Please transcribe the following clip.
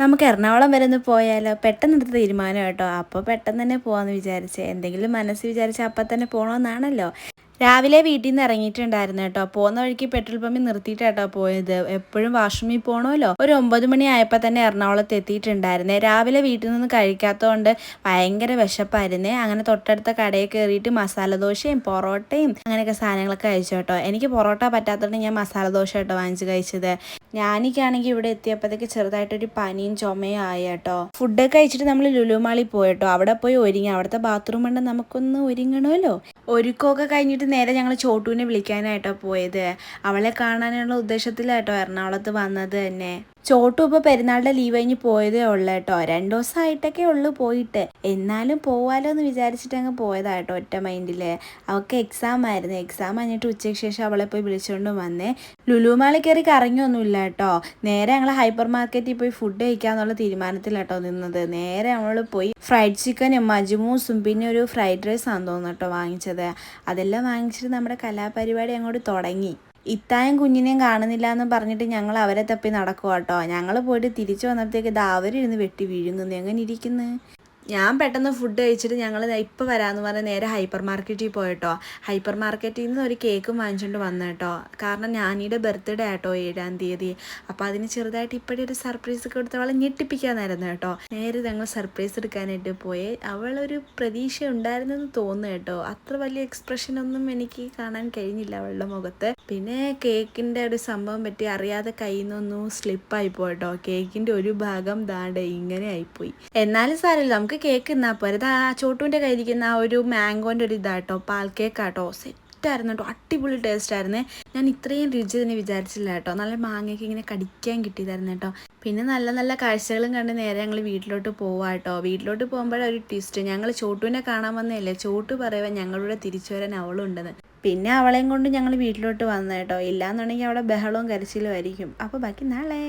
നമുക്ക് എറണാകുളം വരെ ഒന്ന് പോയാലോ? പെട്ടെന്നെടുത്ത തീരുമാനം കേട്ടോ. അപ്പോൾ പെട്ടെന്ന് തന്നെ പോകാമെന്ന് വിചാരിച്ച്. എന്തെങ്കിലും മനസ്സ് വിചാരിച്ച് അപ്പം തന്നെ പോകണമെന്നാണല്ലോ. രാവിലെ വീട്ടിൽ നിന്ന് ഇറങ്ങിയിട്ടുണ്ടായിരുന്നു കേട്ടോ. പോകുന്ന വഴിക്ക് പെട്രോൾ പമ്പിൽ നിർത്തിയിട്ടാട്ടോ പോയത്. എപ്പോഴും വാഷ്റൂമിൽ പോകണമല്ലോ. ഒരു 9 മണി ആയപ്പോൾ തന്നെ എറണാകുളത്ത് എത്തിയിട്ടുണ്ടായിരുന്നേ. രാവിലെ വീട്ടിൽ നിന്ന് കഴിക്കാത്തതുകൊണ്ട് ഭയങ്കര വിശപ്പായിരുന്നേ. അങ്ങനെ തൊട്ടടുത്ത കടയിൽ കയറിയിട്ട് മസാല ദോശയും പൊറോട്ടയും അങ്ങനെയൊക്കെ സാധനങ്ങളൊക്കെ കഴിച്ചു കേട്ടോ. എനിക്ക് പൊറോട്ട പറ്റാത്തതുകൊണ്ട് ഞാൻ മസാല ദോശ കേട്ടോ വാങ്ങിച്ച് കഴിച്ചത്. ഞാനിക്കാണെങ്കിൽ ഇവിടെ എത്തിയപ്പോഴത്തേക്ക് ചെറുതായിട്ടൊരു പനിയും ചുമയും ആയി കേട്ടോ. ഫുഡൊക്കെ കഴിച്ചിട്ട് നമ്മൾ ലുലു മാളിൽ പോയിട്ടോ. അവിടെ പോയി ഒരുങ്ങി. അവിടുത്തെ ബാത്റൂം ഉണ്ട്, നമുക്കൊന്ന് ഒരുങ്ങണമല്ലോ. ഒരുക്കമൊക്കെ കഴിഞ്ഞിട്ട് നേരെ ഞങ്ങൾ ചോട്ടുവിനെ വിളിക്കാനായിട്ടോ പോയത്. അവളെ കാണാനുള്ള ഉദ്ദേശത്തിലായിട്ടോ എറണാകുളത്ത് വന്നത് തന്നെ. ചോട്ടു ഇപ്പോൾ പെരുന്നാളുടെ ലീവ് കഴിഞ്ഞ് പോയതേ ഉള്ളൂ കേട്ടോ. 2 ദിവസമായിട്ടൊക്കെ ഉള്ളു പോയിട്ട്. എന്നാലും പോവാലോ എന്ന് വിചാരിച്ചിട്ട് അങ്ങ് പോയതാട്ടോ ഒറ്റ മൈൻഡിൽ. അവൾക്ക് എക്സാം ആയിരുന്നു. എക്സാം കഴിഞ്ഞിട്ട് ഉച്ചയ്ക്ക് ശേഷം അവളെ പോയി വിളിച്ചുകൊണ്ട് വന്നേ. ലുലു മാളിൽ കയറി കറങ്ങിയൊന്നുമില്ല കേട്ടോ. നേരെ ഞങ്ങൾ ഹൈപ്പർ മാർക്കറ്റിൽ പോയി ഫുഡ് കഴിക്കാന്നുള്ള തീരുമാനത്തിലാട്ടോ നിന്നത്. നേരെ നമ്മൾ പോയി ഫ്രൈഡ് ചിക്കനും മജ്മൂസും പിന്നെ ഒരു ഫ്രൈഡ് റൈസാണെന്ന് തോന്നുന്നു കേട്ടോ വാങ്ങിച്ചത്. അതെല്ലാം വാങ്ങിച്ചിട്ട് നമ്മുടെ കലാപരിപാടി അങ്ങോട്ട് തുടങ്ങി. ഇത്തായും കുഞ്ഞിനെയും കാണുന്നില്ല എന്ന് പറഞ്ഞിട്ട് ഞങ്ങൾ അവരെ തപ്പി നടക്കുക കേട്ടോ. ഞങ്ങൾ പോയിട്ട് തിരിച്ചു വന്നപ്പോഴത്തേക്ക് ഇത് അവരിരുന്ന് വെട്ടി വീഴുങ്ങുന്നു. എങ്ങനെ ഇരിക്കുന്നു? ഞാൻ പെട്ടെന്ന് ഫുഡ് കഴിച്ചിട്ട് ഞങ്ങൾ ഇപ്പോൾ വരാമെന്ന് പറഞ്ഞ് നേരെ ഹൈപ്പർ മാർക്കറ്റിൽ പോയിട്ടോ. ഹൈപ്പർ മാർക്കറ്റിൽ നിന്ന് ഒരു കേക്കും വാങ്ങിച്ചുകൊണ്ട് വന്നു കേട്ടോ. കാരണം ഞാനിയുടെ ബർത്ത്ഡേ ആട്ടോ 7-ാം തീയതി. അപ്പോൾ അതിന് ചെറുതായിട്ട് ഇപ്പോഴേ ഒരു സർപ്രൈസ് കൊടുത്ത് അവളെ ഞെട്ടിപ്പിക്കാനായിരുന്നു കേട്ടോ. നേരെ ഞങ്ങൾ സർപ്രൈസ് എടുക്കാനായിട്ട് പോയി. അവളൊരു പ്രതീക്ഷ ഉണ്ടായിരുന്നെന്ന് തോന്നുന്നു കേട്ടോ. അത്ര വലിയ എക്സ്പ്രഷനൊന്നും എനിക്ക് കാണാൻ കഴിഞ്ഞില്ല അവളുടെ മുഖത്ത്. പിന്നെ കേക്കിൻ്റെ ഒരു സംഭവം പറ്റി അറിയാതെ കയ്യിൽ നിന്നൊന്നും സ്ലിപ്പായി പോയിട്ടോ. കേക്കിൻ്റെ ഒരു ഭാഗം ദാണ്ട് ഇങ്ങനെ ആയിപ്പോയി. എന്നാലും സാരമില്ല, നമുക്ക് കേക്ക് തിന്നാൽ പോരെ. ആ ചോട്ടുവിൻ്റെ കയ്യിരിക്കുന്ന ആ ഒരു മാംഗോൻ്റെ ഒരു ഇതാട്ടോ, പാൽ കേക്കാട്ടോ. സെറ്റായിരുന്നു കേട്ടോ. അടിപൊളി ടേസ്റ്റ് ആയിരുന്നേ. ഞാൻ ഇത്രയും രുചി തന്നെ വിചാരിച്ചില്ല കേട്ടോ. നല്ല മാങ്ങയ്ക്ക് ഇങ്ങനെ കടിക്കാൻ കിട്ടിയതായിരുന്നു കേട്ടോ. പിന്നെ നല്ല നല്ല കാഴ്ചകളും കണ്ട് നേരെ ഞങ്ങൾ വീട്ടിലോട്ട് പോവാം കേട്ടോ. വീട്ടിലോട്ട് പോകുമ്പോഴൊരു ട്വിസ്റ്റ്. ഞങ്ങൾ ചോട്ടുവിനെ കാണാൻ വന്നതല്ലേ. ചോട്ടു പറയുക ഞങ്ങളുടെ തിരിച്ചു വരാൻ അവളുണ്ടെന്ന്. പിന്നെ അവളെയും കൊണ്ട് ഞങ്ങൾ വീട്ടിലോട്ട് വന്നു കേട്ടോ. ഇല്ലാന്നുണ്ടെങ്കിൽ അവിടെ ബഹളവും കരച്ചിലും ആയിരിക്കും. അപ്പോൾ ബാക്കി നാളെ.